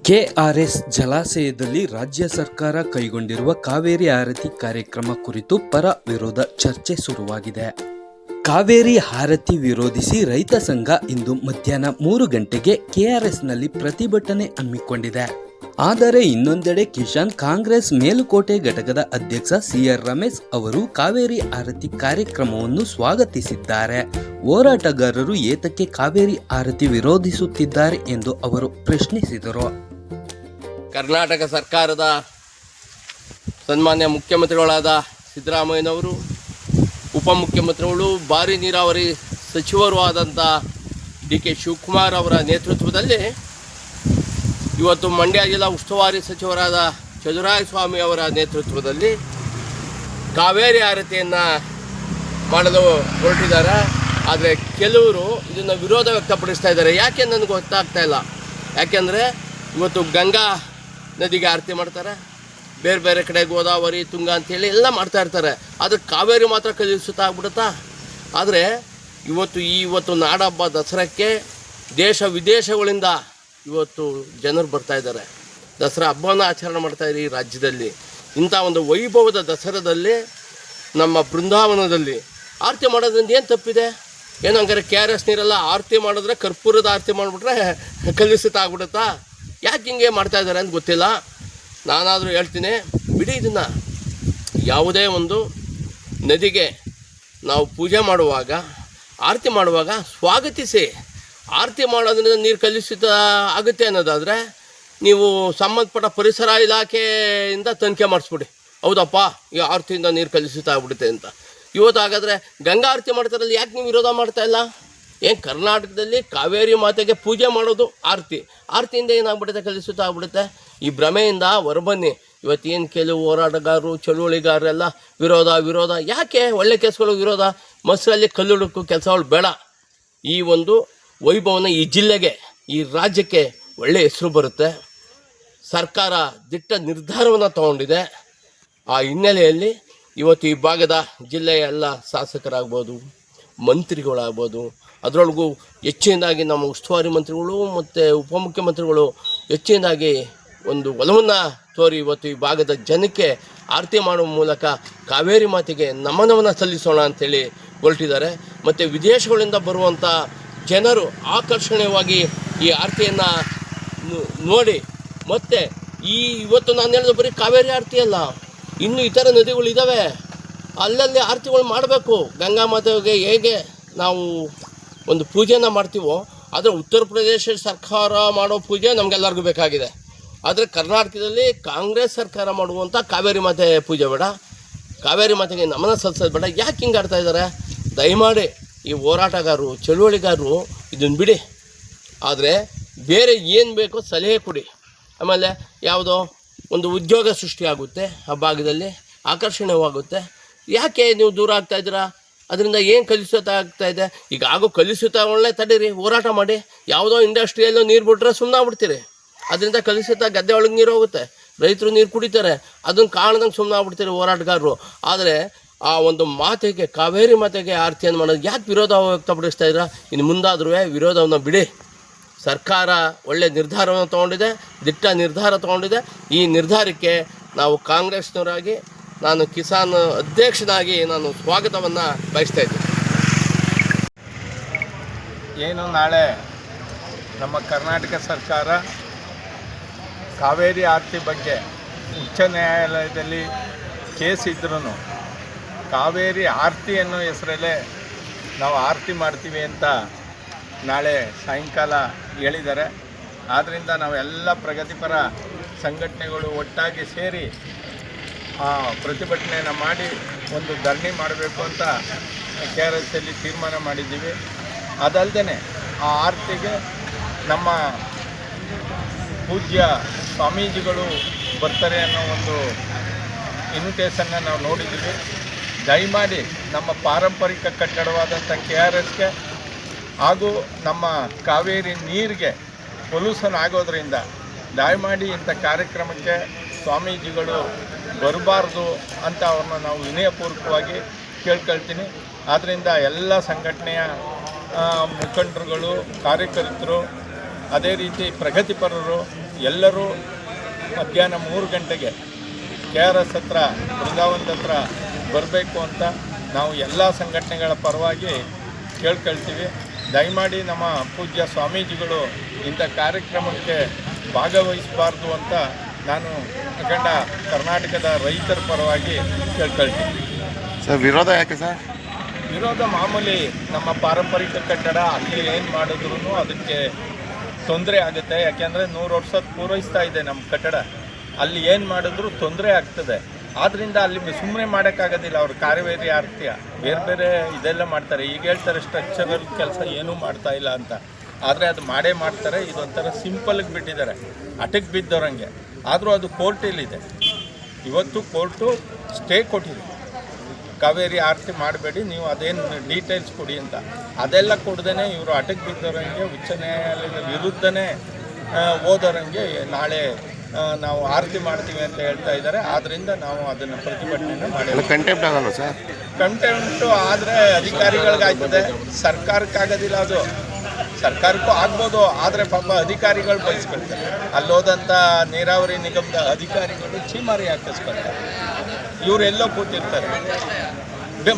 KRS ಜಲಾಶಯದಲ್ಲಿ ರಾಜ್ಯ ಸರ್ಕಾರ ಕೈಗೊಂಡಿರುವ ಕಾವೇರಿ ಆರತಿ ಕಾರ್ಯಕ್ರಮ ಕುರಿತು ಪರ ವಿರೋಧ ಚರ್ಚೆ ಶುರುವಾಗಿದೆ. ಕಾವೇರಿ ಆರತಿ ವಿರೋಧಿಸಿ ರೈತ ಸಂಘ ಇಂದು ಮಧ್ಯಾಹ್ನ 3 ಗಂಟೆಗೆ ಕೆಆರ್ಎಸ್ನಲ್ಲಿ ಪ್ರತಿಭಟನೆ ಹಮ್ಮಿಕೊಂಡಿದೆ. ಆದರೆ ಇನ್ನೊಂದೆಡೆ ಕಿಸಾನ್ ಕಾಂಗ್ರೆಸ್ ಮೇಲುಕೋಟೆ ಘಟಕದ ಅಧ್ಯಕ್ಷ ಸಿಆರ್ ರಮೇಶ್ ಅವರು ಕಾವೇರಿ ಆರತಿ ಕಾರ್ಯಕ್ರಮವನ್ನು ಸ್ವಾಗತಿಸಿದ್ದಾರೆ. ಹೋರಾಟಗಾರರು ಏತಕ್ಕೆ ಕಾವೇರಿ ಆರತಿ ವಿರೋಧಿಸುತ್ತಿದ್ದಾರೆ ಎಂದು ಅವರು ಪ್ರಶ್ನಿಸಿದರು. ಕರ್ನಾಟಕ ಸರ್ಕಾರದ ಸನ್ಮಾನ್ಯ ಮುಖ್ಯಮಂತ್ರಿಗಳಾದ ಸಿದ್ದರಾಮಯ್ಯನವರು, ಉಪಮುಖ್ಯಮಂತ್ರಿಗಳು, ಭಾರಿ ನೀರಾವರಿ ಸಚಿವರು ಆದಂಥ ಡಿ.ಕೆ. ಶಿವಕುಮಾರ್ ಅವರ ನೇತೃತ್ವದಲ್ಲಿ ಇವತ್ತು ಮಂಡ್ಯ ಜಿಲ್ಲಾ ಉಸ್ತುವಾರಿ ಸಚಿವರಾದ ಚಲುವರಾಯಸ್ವಾಮಿ ಅವರ ನೇತೃತ್ವದಲ್ಲಿ ಕಾವೇರಿ ಆರತಿಯನ್ನು ಮಾಡಲು ಹೊರಟಿದ್ದಾರೆ. ಆದರೆ ಕೆಲವರು ಇದನ್ನು ವಿರೋಧ ವ್ಯಕ್ತಪಡಿಸ್ತಾ ಇದ್ದಾರೆ. ಯಾಕೆ ನನಗೆ ಗೊತ್ತಾಗ್ತಾ ಇಲ್ಲ. ಯಾಕೆಂದರೆ ಇವತ್ತು ಗಂಗಾ ನದಿಗೆ ಆರತಿ ಮಾಡ್ತಾರೆ, ಬೇರೆ ಬೇರೆ ಕಡೆ ಗೋದಾವರಿ, ತುಂಗ ಅಂಥೇಳಿ ಎಲ್ಲ ಮಾಡ್ತಾ ಇರ್ತಾರೆ. ಆದರೆ ಕಾವೇರಿ ಮಾತ್ರ ಕಲಿಸುತ್ತಾ ಆಗ್ಬಿಡುತ್ತಾ? ಆದರೆ ಇವತ್ತು ನಾಡಹಬ್ಬ ದಸರಾಕ್ಕೆ ದೇಶ ವಿದೇಶಗಳಿಂದ ಇವತ್ತು ಜನರು ಬರ್ತಾ ಇದ್ದಾರೆ. ದಸರಾ ಹಬ್ಬವನ್ನು ಆಚರಣೆ ಮಾಡ್ತಾಯಿದ್ದಾರೆ ಈ ರಾಜ್ಯದಲ್ಲಿ. ಇಂಥ ಒಂದು ವೈಭವದ ದಸರಾದಲ್ಲಿ ನಮ್ಮ ಬೃಂದಾವನದಲ್ಲಿ ಆರತಿ ಮಾಡೋದ್ರಿಂದ ಏನು ತಪ್ಪಿದೆ? ಏನು ಹಂಗಾರೆ KRS ನೀರೆಲ್ಲ ಆರತಿ ಮಾಡಿದ್ರೆ, ಕರ್ಪೂರದ ಆರತಿ ಮಾಡಿಬಿಟ್ರೆ ಕಲುಷಿತ ಆಗ್ಬಿಡುತ್ತಾ? ಯಾಕೆ ಹಿಂಗೆ ಮಾಡ್ತಾಯಿದ್ದಾರೆ ಅಂತ ಗೊತ್ತಿಲ್ಲ. ನಾನಾದರೂ ಹೇಳ್ತೀನಿ, ಬಿಡಿ ಇದನ್ನು. ಯಾವುದೇ ಒಂದು ನದಿಗೆ ನಾವು ಪೂಜೆ ಮಾಡುವಾಗ, ಆರತಿ ಮಾಡುವಾಗ ಸ್ವಾಗತಿಸಿ. ಆರತಿ ಮಾಡೋದ್ರಿಂದ ನೀರು ಕಲುಷಿತ ಆಗುತ್ತೆ ಅನ್ನೋದಾದರೆ ನೀವು ಸಂಬಂಧಪಟ್ಟ ಪರಿಸರ ಇಲಾಖೆಯಿಂದ ತನಿಖೆ ಮಾಡಿಸ್ಬಿಡಿ. ಹೌದಪ್ಪ, ಈ ಆರತಿಯಿಂದ ನೀರು ಕಲುಷಿತ ಆಗ್ಬಿಡುತ್ತೆ ಅಂತ. ಇವತ್ತು ಹಾಗಾದರೆ ಗಂಗಾ ಆರತಿ ಮಾಡ್ತಾರಲ್ಲ, ಯಾಕೆ ನೀವು ವಿರೋಧ ಮಾಡ್ತಾಯಿಲ್ಲ? ಏನು ಕರ್ನಾಟಕದಲ್ಲಿ ಕಾವೇರಿ ಮಾತೆಗೆ ಪೂಜೆ ಮಾಡೋದು ಆರತಿಯಿಂದ ಏನಾಗ್ಬಿಡುತ್ತೆ? ಕಲುಷಿತ ಆಗ್ಬಿಡುತ್ತೆ. ಈ ಭ್ರಮೆಯಿಂದ ಹೊರಬನ್ನಿ. ಇವತ್ತೇನು ಕೆಲವು ಹೋರಾಟಗಾರರು, ಚಳುವಳಿಗಾರರೆಲ್ಲ ವಿರೋಧ ಯಾಕೆ? ಒಳ್ಳೆ ಕೆಲಸಗಳು ವಿರೋಧ. ಮಸರಲ್ಲಿ ಕಲ್ಲುಡುಕು ಕೆಲಸಗಳು ಬೇಡ. ಈ ಒಂದು ವೈಭವನ ಈ ಜಿಲ್ಲೆಗೆ, ಈ ರಾಜ್ಯಕ್ಕೆ ಒಳ್ಳೆ ಹೆಸರು ಬರುತ್ತೆ. ಸರ್ಕಾರ ದಿಟ್ಟ ನಿರ್ಧಾರವನ್ನು ತಗೊಂಡಿದೆ. ಆ ಹಿನ್ನೆಲೆಯಲ್ಲಿ ಇವತ್ತು ಈ ಭಾಗದ ಜಿಲ್ಲೆಯ ಎಲ್ಲ ಶಾಸಕರಾಗ್ಬೋದು, ಮಂತ್ರಿಗಳಾಗ್ಬೋದು, ಅದರೊಳಗೂ ಹೆಚ್ಚಿನದಾಗಿ ನಮ್ಮ ಉಸ್ತುವಾರಿ ಮಂತ್ರಿಗಳು ಮತ್ತು ಉಪಮುಖ್ಯಮಂತ್ರಿಗಳು ಹೆಚ್ಚಿನದಾಗಿ ಒಂದು ಒಲವನ್ನು ತೋರಿ ಇವತ್ತು ಈ ಭಾಗದ ಜನಕ್ಕೆ ಆರತಿ ಮಾಡುವ ಮೂಲಕ ಕಾವೇರಿ ಮಾತೆಗೆ ನಮನವನ್ನು ಸಲ್ಲಿಸೋಣ ಅಂಥೇಳಿ ಹೊರಟಿದ್ದಾರೆ. ಮತ್ತು ವಿದೇಶಗಳಿಂದ ಬರುವಂಥ ಜನರು ಆಕರ್ಷಣೀಯವಾಗಿ ಈ ಆರತಿಯನ್ನು ನೋಡಿ, ಮತ್ತು ಇವತ್ತು ನಾನು ಹೇಳಿದ ಬರೀ ಕಾವೇರಿ ಆರತಿ ಅಲ್ಲ, ಇನ್ನೂ ಇತರ ನದಿಗಳು ಇದ್ದಾವೆ, ಅಲ್ಲಲ್ಲಿ ಆರತಿಗಳು ಮಾಡಬೇಕು. ಗಂಗಾ ಮಾತೆಗೆ ಹೇಗೆ ನಾವು ಒಂದು ಪೂಜೆಯನ್ನು ಮಾಡ್ತೀವೋ, ಆದರೆ ಉತ್ತರ ಪ್ರದೇಶ ಸರ್ಕಾರ ಮಾಡೋ ಪೂಜೆ ನಮಗೆಲ್ಲರಿಗೂ ಬೇಕಾಗಿದೆ. ಆದರೆ ಕರ್ನಾಟಕದಲ್ಲಿ ಕಾಂಗ್ರೆಸ್ ಸರ್ಕಾರ ಮಾಡುವಂಥ ಕಾವೇರಿ ಮಾತೆ ಪೂಜೆ ಬೇಡ, ಕಾವೇರಿ ಮಾತೆಗೆ ನಮನ ಸಲ್ಲಿಸೋದು ಬೇಡ. ಯಾಕೆ ಹಿಂಗೆ ಆಡ್ತಾ ಇದ್ದಾರೆ? ದಯಮಾಡಿ ಈ ಹೋರಾಟಗಾರರು, ಚಳುವಳಿಗಾರರು ಇದನ್ನು ಬಿಡಿ. ಆದರೆ ಬೇರೆ ಏನು ಬೇಕೋ ಸಲಹೆ ಕೊಡಿ. ಆಮೇಲೆ ಯಾವುದೋ ಒಂದು ಉದ್ಯೋಗ ಸೃಷ್ಟಿಯಾಗುತ್ತೆ, ಆ ಭಾಗದಲ್ಲಿ ಆಕರ್ಷಣೀಯವಾಗುತ್ತೆ. ಯಾಕೆ ನೀವು ದೂರ ಆಗ್ತಾಯಿದ್ದೀರಾ? ಅದರಿಂದ ಏನು ಕಲುಷಿತ ಆಗ್ತಾಯಿದೆ? ಈಗ ಆಗೋ ಕಲುಷಿತಗಳನ್ನೇ ತಡೀರಿ, ಹೋರಾಟ ಮಾಡಿ. ಯಾವುದೋ ಇಂಡಸ್ಟ್ರಿಯಲ್ಲೂ ನೀರು ಬಿಟ್ಟರೆ ಸುಮ್ಮನೆ ಆಗ್ಬಿಡ್ತೀರಿ. ಅದರಿಂದ ಕಲುಷಿತ ಗದ್ದೆ ಒಳಗೆ ನೀರು ಹೋಗುತ್ತೆ, ರೈತರು ನೀರು ಕುಡಿತಾರೆ, ಅದನ್ನು ಕಾಣ್ದಂಗೆ ಸುಮ್ಮನೆ ಆಗ್ಬಿಡ್ತೀರಿ ಹೋರಾಟಗಾರರು. ಆದರೆ ಆ ಒಂದು ಮಾತೆಗೆ, ಕಾವೇರಿ ಮಾತೆಗೆ ಆರತಿಯನ್ನು ಮಾಡೋದು ಯಾಕೆ ವಿರೋಧ ವ್ಯಕ್ತಪಡಿಸ್ತಾ ಇದ್ದೀರಾ? ಇನ್ನು ಮುಂದಾದ್ರೂ ವಿರೋಧವನ್ನು ಬಿಡಿ. ಸರ್ಕಾರ ಒಳ್ಳೆಯ ನಿರ್ಧಾರವನ್ನು ತೊಗೊಂಡಿದೆ, ದಿಟ್ಟ ನಿರ್ಧಾರ ತೊಗೊಂಡಿದೆ. ಈ ನಿರ್ಧಾರಕ್ಕೆ ನಾವು ಕಾಂಗ್ರೆಸ್ನವರಾಗಿ, ನಾನು ಕಿಸಾನ್ ಅಧ್ಯಕ್ಷನಾಗಿ ನಾನು ಸ್ವಾಗತವನ್ನು ಬಯಸ್ತಾ ಇದ್ದೀನಿ. ಏನು ನಾಳೆ ನಮ್ಮ ಕರ್ನಾಟಕ ಸರ್ಕಾರ ಕಾವೇರಿ ಆರತಿ ಬಗ್ಗೆ ಉಚ್ಚ ನ್ಯಾಯಾಲಯದಲ್ಲಿ ಕೇಸ್ ಇದ್ರೂ ಕಾವೇರಿ ಆರತಿ ಅನ್ನೋ ಹೆಸರಲ್ಲೇ ನಾವು ಆರತಿ ಮಾಡ್ತೀವಿ ಅಂತ ನಾಳೆ ಸಾಯಂಕಾಲ ಹೇಳಿದ್ದಾರೆ. ಆದ್ದರಿಂದ ನಾವೆಲ್ಲ ಪ್ರಗತಿಪರ ಸಂಘಟನೆಗಳು ಒಟ್ಟಾಗಿ ಸೇರಿ ಪ್ರತಿಭಟನೆಯನ್ನು ಮಾಡಿ ಒಂದು ಧರಣಿ ಮಾಡಬೇಕು ಅಂತ KRSಲ್ಲಿ ತೀರ್ಮಾನ ಮಾಡಿದ್ದೀವಿ. ಅದಲ್ಲದೆ ಆ ಆರತಿಗೆ ನಮ್ಮ ಪೂಜ್ಯ ಸ್ವಾಮೀಜಿಗಳು ಬರ್ತಾರೆ ಅನ್ನೋ ಒಂದು ಇನ್ವಿಟೇಷನ್ನ ನಾವು ನೋಡಿದ್ದೀವಿ. ದಯಮಾಡಿ ನಮ್ಮ ಪಾರಂಪರಿಕ ಕಟ್ಟಡವಾದಂಥ KRSಗೆ ಹಾಗೂ ನಮ್ಮ ಕಾವೇರಿ ನೀರಿಗೆ ಪೊಲ್ಯೂಷನ್ ಆಗೋದ್ರಿಂದ ದಯಮಾಡಿ ಇಂಥ ಕಾರ್ಯಕ್ರಮಕ್ಕೆ ಸ್ವಾಮೀಜಿಗಳು ಬರಬಾರ್ದು ಅಂತ ಅವ್ರನ್ನ ನಾವು ವಿನಯಪೂರ್ವಕವಾಗಿ ಕೇಳ್ಕೊಳ್ತೀನಿ. ಆದ್ದರಿಂದ ಎಲ್ಲ ಸಂಘಟನೆಯ ಮುಖಂಡರುಗಳು, ಕಾರ್ಯಕರ್ತರು ಅದೇ ರೀತಿ ಪ್ರಗತಿಪರರು ಎಲ್ಲರೂ ಮಧ್ಯಾಹ್ನ 3 ಗಂಟೆಗೆ KRS ಹತ್ರ ಬೃಂದಾವನದ ಹತ್ರ ಬರಬೇಕು ಅಂತ ನಾವು ಎಲ್ಲ ಸಂಘಟನೆಗಳ ಪರವಾಗಿ ಕೇಳ್ಕೊಳ್ತೀವಿ. ದಯಮಾಡಿ ನಮ್ಮ ಪೂಜ್ಯ ಸ್ವಾಮೀಜಿಗಳು ಇಂಥ ಕಾರ್ಯಕ್ರಮಕ್ಕೆ ಭಾಗವಹಿಸಬಾರ್ದು ಅಂತ ನಾನು ಅಖಂಡ ಕರ್ನಾಟಕದ ರೈತರ ಪರವಾಗಿ ಕೇಳ್ಕೊಳ್ತೀನಿ. ಸರ್, ವಿರೋಧ ಯಾಕೆ ಸರ್? ವಿರೋಧ ಮಾಮೂಲಿ, ನಮ್ಮ ಪಾರಂಪರಿಕ ಕಟ್ಟಡ ಅಲ್ಲಿ ಏನು ಮಾಡಿದ್ರು ಅದಕ್ಕೆ ತೊಂದರೆ ಆಗುತ್ತೆ. ಯಾಕೆಂದರೆ 100 ವರ್ಷ ಪೂರೈಸ್ತಾ ಇದೆ ನಮ್ಮ ಕಟ್ಟಡ. ಅಲ್ಲಿ ಏನು ಮಾಡಿದ್ರು ತೊಂದರೆ ಆಗ್ತದೆ. ಆದ್ದರಿಂದ ಅಲ್ಲಿ ಸುಮ್ಮನೆ ಮಾಡೋಕ್ಕಾಗೋದಿಲ್ಲ. ಅವ್ರು ಕಾವೇರಿ ಆರತಿಯ ಬೇರೆ ಬೇರೆ ಇದೆಲ್ಲ ಮಾಡ್ತಾರೆ. ಈಗ ಹೇಳ್ತಾರೆ ಸ್ಟ್ರಕ್ಚರಲ್ ಕೆಲಸ ಏನೂ ಮಾಡ್ತಾ ಇಲ್ಲ ಅಂತ, ಆದರೆ ಅದು ಮಾಡೇ ಮಾಡ್ತಾರೆ. ಇದೊಂಥರ ಸಿಂಪಲ್ಗೆ ಬಿಟ್ಟಿದ್ದಾರೆ, ಅಟಕ್ಕೆ ಬಿದ್ದವ್ರಂಗೆ. ಆದರೂ ಅದು ಕೋರ್ಟಲ್ಲಿದೆ. ಇವತ್ತು ಕೋರ್ಟು ಸ್ಟೇ ಕೊಟ್ಟಿದೆ, ಕಾವೇರಿ ಆರತಿ ಮಾಡಬೇಡಿ, ನೀವು ಅದೇನು ಡೀಟೇಲ್ಸ್ ಕೊಡಿ ಅಂತ. ಅದೆಲ್ಲ ಕೊಡ್ದೇ ಇವರು ಅಟಕ್ಕೆ ಬಿದ್ದವರಂಗೆ ಉಚ್ಚ ನ್ಯಾಯಾಲಯದ ವಿರುದ್ಧನೇ ಓದೋರಂಗೆ ನಾಳೆ ನಾವು ಆರತಿ ಮಾಡ್ತೀವಿ ಅಂತ ಹೇಳ್ತಾ ಇದ್ದಾರೆ. ಆದ್ದರಿಂದ ನಾವು ಅದನ್ನು ಪ್ರತಿಭಟನೆಯನ್ನು ಮಾಡಿಲ್ಲ. ಕಂಟೆಂಪ್ಟ್ ಆಗಲ್ಲ ಸರ್? ಕಂಟೆಂಪ್ಟು ಆದರೆ ಅಧಿಕಾರಿಗಳಿಗಾಗ್ತದೆ, ಸರ್ಕಾರಕ್ಕಾಗೋದಿಲ್ಲ. ಅದು ಸರ್ಕಾರಕ್ಕೂ ಆಗ್ಬೋದು, ಆದರೆ ಪಾಪ ಅಧಿಕಾರಿಗಳು ಬಯಸ್ಕೊಳ್ತಾರೆ. ಅಲ್ಲೋದಂಥ ನೀರಾವರಿ ನಿಗಮದ ಅಧಿಕಾರಿಗಳು ಚೀಮಾರಿ ಹಾಕಿಸ್ಕೊಳ್ತಾರೆ. ಇವರೆಲ್ಲೋ ಕೂತಿರ್ತಾರೆ.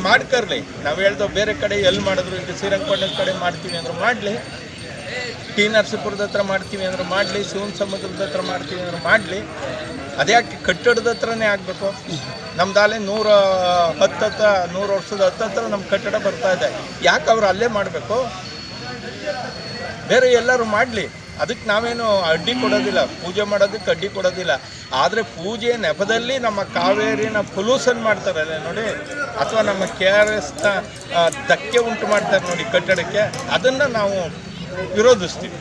ಮಾಡ್ಕರ್ಲಿ, ನಾವು ಹೇಳ್ದೋ ಬೇರೆ ಕಡೆ ಎಲ್ಲಿ ಮಾಡಿದ್ರು, ಈಗ ಶ್ರೀರಂಗಪಟ್ಟಣದ ಕಡೆ ಮಾಡ್ತೀವಿ ಅಂದ್ರೆ ಮಾಡಲಿ, ಟಿ ನರಸೀಪುರದ ಹತ್ರ ಮಾಡ್ತೀವಿ ಅಂದ್ರೆ ಮಾಡಲಿ, ಶಿವನ ಸಮುದ್ರದ ಹತ್ರ ಮಾಡ್ತೀವಿ ಅಂದ್ರೆ ಮಾಡಲಿ. ಅದ್ಯಾಕೆ ಕಟ್ಟಡದ ಹತ್ರನೇ ಆಗಬೇಕು? ನಮ್ದಾಲೆ 100 ವರ್ಷದ ಹತ್ತತ್ರ ನಮ್ಮ ಕಟ್ಟಡ ಬರ್ತಾ ಇದೆ. ಯಾಕೆ ಅವ್ರು ಅಲ್ಲೇ ಮಾಡಬೇಕು? ಬೇರೆ ಎಲ್ಲರೂ ಮಾಡಲಿ, ಅದಕ್ಕೆ ನಾವೇನು ಅಡ್ಡಿ ಕೊಡೋದಿಲ್ಲ, ಪೂಜೆ ಮಾಡೋದಕ್ಕೆ ಅಡ್ಡಿ ಕೊಡೋದಿಲ್ಲ. ಆದರೆ ಪೂಜೆ ನೆಪದಲ್ಲಿ ನಮ್ಮ ಕಾವೇರಿನ ಪೊಲ್ಯೂಷನ್ ಮಾಡ್ತಾರಲ್ಲ ನೋಡಿ, ಅಥವಾ ನಮ್ಮ KRSನ ಧಕ್ಕೆ ಉಂಟು ಮಾಡ್ತಾರೆ ನೋಡಿ ಕಟ್ಟಡಕ್ಕೆ, ಅದನ್ನು ನಾವು ವಿರೋಧಿಸ್ತೀವಿ.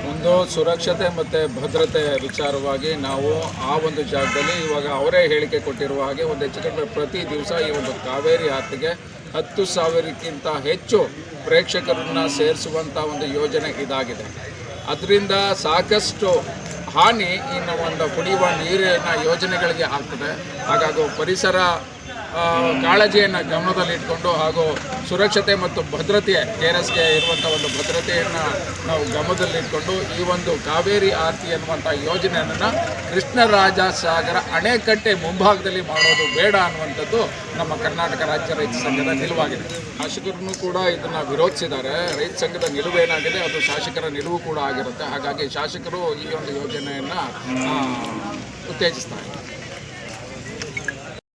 ಒಂದು ಸುರಕ್ಷತೆ ಮತ್ತು ಭದ್ರತೆ ವಿಚಾರವಾಗಿ ನಾವು ಆ ಒಂದು ಜಾಗದಲ್ಲಿ ಇವಾಗ ಅವರೇ ಹೇಳಿಕೆ ಕೊಟ್ಟಿರುವ ಹಾಗೆ ಒಂದು ಹೆಚ್ಚು ಕಡಿಮೆ ಪ್ರತಿ ದಿವಸ ಈ ಒಂದು ಕಾವೇರಿ ಆರತಿಗೆ 10,000ಕ್ಕಿಂತ ಹೆಚ್ಚು ಪ್ರೇಕ್ಷಕರನ್ನು ಸೇರಿಸುವಂಥ ಒಂದು ಯೋಜನೆ ಇದಾಗಿದೆ. ಅದರಿಂದ ಸಾಕಷ್ಟು ಹಾನಿ ಇನ್ನು ಒಂದು ಕುಡಿಯುವ ನೀರಿನ ಯೋಜನೆಗಳಿಗೆ ಆಗ್ತದೆ. ಹಾಗಾಗಿ ಪರಿಸರ ಕಾಳಜಿಯನ್ನು ಗಮನದಲ್ಲಿಟ್ಕೊಂಡು ಹಾಗೂ ಸುರಕ್ಷತೆ ಮತ್ತು ಭದ್ರತೆ KRSಗೆ ಇರುವಂಥ ಒಂದು ಭದ್ರತೆಯನ್ನು ನಾವು ಗಮನದಲ್ಲಿಟ್ಕೊಂಡು ಈ ಒಂದು ಕಾವೇರಿ ಆರತಿ ಅನ್ನುವಂಥ ಯೋಜನೆಯನ್ನು ಕೃಷ್ಣರಾಜ ಸಾಗರ ಅಣೆಕಟ್ಟೆ ಮುಂಭಾಗದಲ್ಲಿ ಮಾಡೋದು ಬೇಡ ಅನ್ನುವಂಥದ್ದು ನಮ್ಮ ಕರ್ನಾಟಕ ರಾಜ್ಯ ರೈತ ಸಂಘದ ನಿಲುವಾಗಿದೆ. ಶಾಸಕರನ್ನು ಕೂಡ ಇದನ್ನು ವಿರೋಧಿಸಿದ್ದಾರೆ. ರೈತ ಸಂಘದ ನಿಲುವೇನಾಗಿದೆ ಅದು ಶಾಸಕರ ನಿಲುವು ಕೂಡ ಆಗಿರುತ್ತೆ. ಹಾಗಾಗಿ ಶಾಸಕರು ಈ ಒಂದು ಯೋಜನೆಯನ್ನು ಉತ್ತೇಜಿಸ್ತಾರೆ.